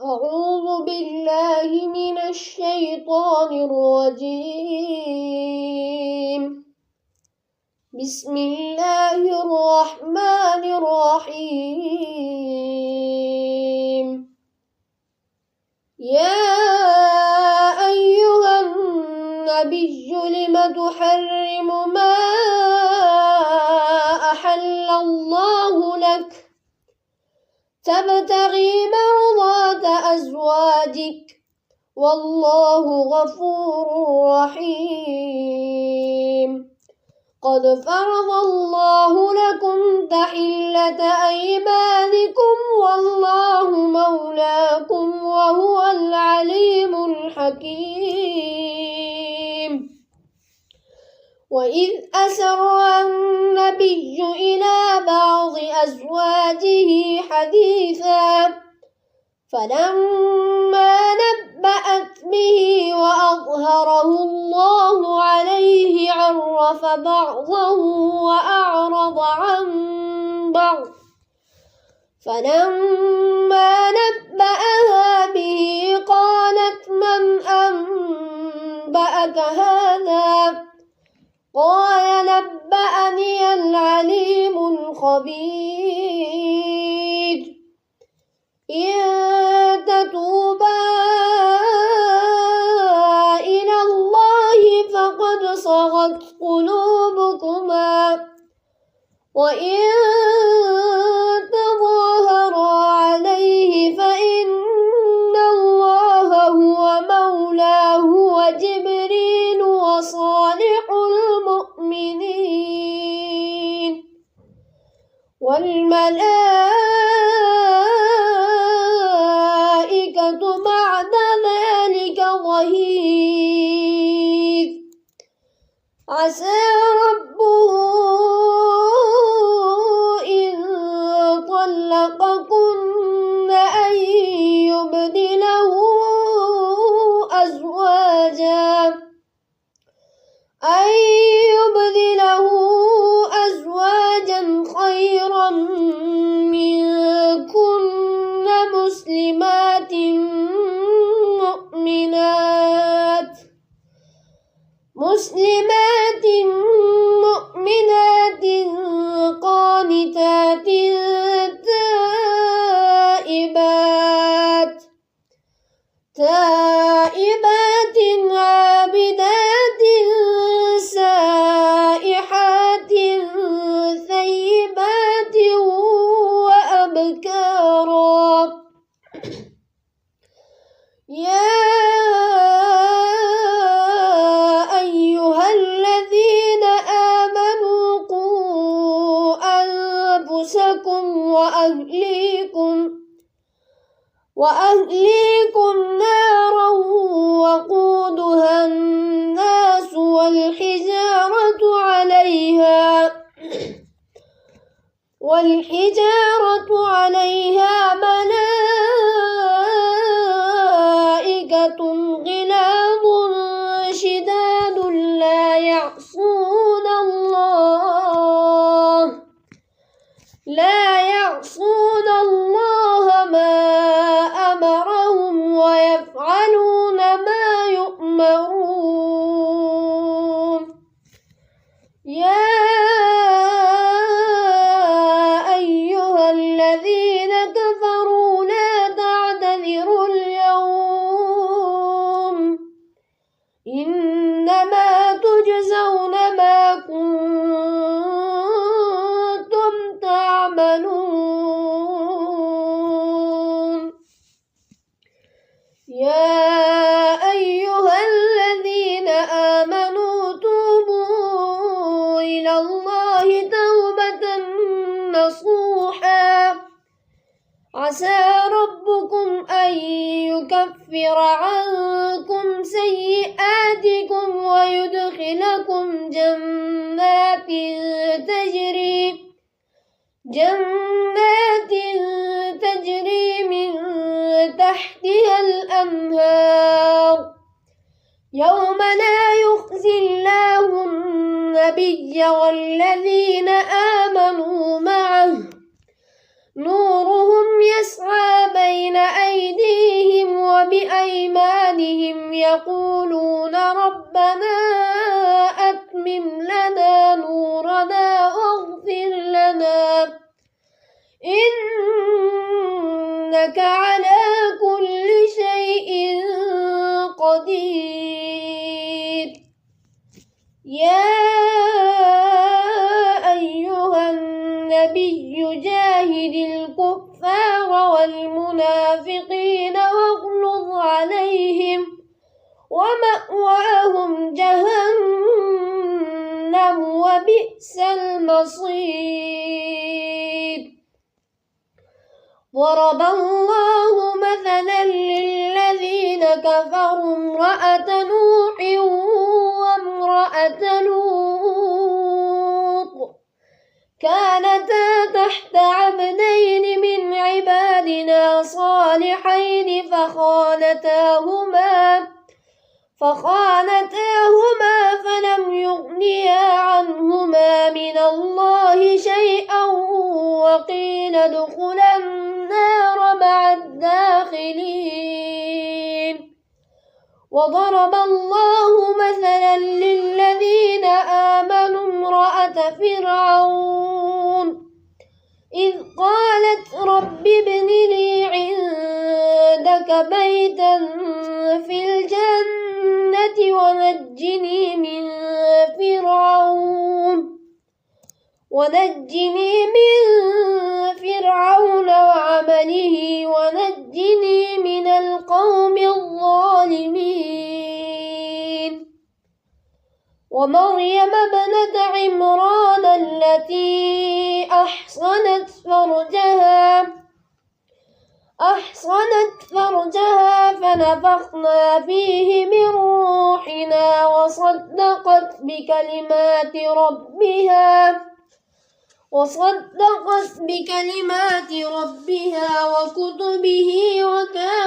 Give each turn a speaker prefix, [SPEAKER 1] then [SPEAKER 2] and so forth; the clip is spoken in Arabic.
[SPEAKER 1] أعوذ بالله من الشيطان الرجيم. بسم الله الرحمن الرحيم. يا أيها النبي لم تحرم ما أحل الله لك تبتغي مرضات أزواجك والله غفور رحيم. قد فرض الله لكم تحلة أيمانكم والله مولاكم وهو العليم الحكيم. وإذ أسر النبي إلى بعض أزواجه حديثا فلما نبأت به وأظهره الله عليه عرف بعضه وأعرض عن بعض فلما نبأها به قالت من أنبأك هذا قال نبأني العليم الخبير. إن تتوبا إلى الله فقد صغت قلوبكما وإن تظاهرا عليه فإن الله هو مولاه وجبريل وصالح المؤمنين والملائكة بعد ذلك ظهير. عسى ربه إن طلقكن أن يبدله أزواجا خيرا منكن مسلمات مؤمنات قانتات تائبات عابدات سائحات ثيبات وأبكارا. يا أيها الذين آمنوا قوا أنفسكم وأهليكم نارا وقودها الناس والحجارة عليها ملائكة غلاظ شداد لا يعصون الله ما أمرهم ويفعلون ما يؤمرون. يا أيها الذين كفروا لا تعتذروا اليوم إنما تجزون ما كنتم تعملون. يا أيها الذين آمنوا توبوا إلى الله توبة نصوحا عسى ربكم أن يكفر عنكم سيئاتكم ويدخلكم جنات تجري من تحتها الأنهار يوم لا يخزي الله النبي والذين آمنوا معه نورهم يسعى بين أيديهم بأيمانهم يقولون ربنا أتمم لنا نورنا واغفر لنا إنك على كل شيء قدير. يا أيها النبي جاهد الكفار والمنافقين واغلظ عليهم ومأواهم جهنم وبئس المصير. ضرب الله مثلا للذين كفروا امرأة نوح وامرأة لوط كانتا تحت عبدين من عبادنا صالحين فخانتاهما فلم يغنيا عنهما من الله شيئا وقيل ادخلا النار مع الداخلين. وضرب الله مثلا للذين آمنوا امرأة فرعون إذ قالت رب ابن لي عندك بيتا في الجنة ونجني من فرعون وعمله ونجني من القوم الظالمين. ومريم ابنة عمران التي أحصنت فرجها فنفخنا فيه من روحنا وصدقت بكلمات ربها وكتبه وكانت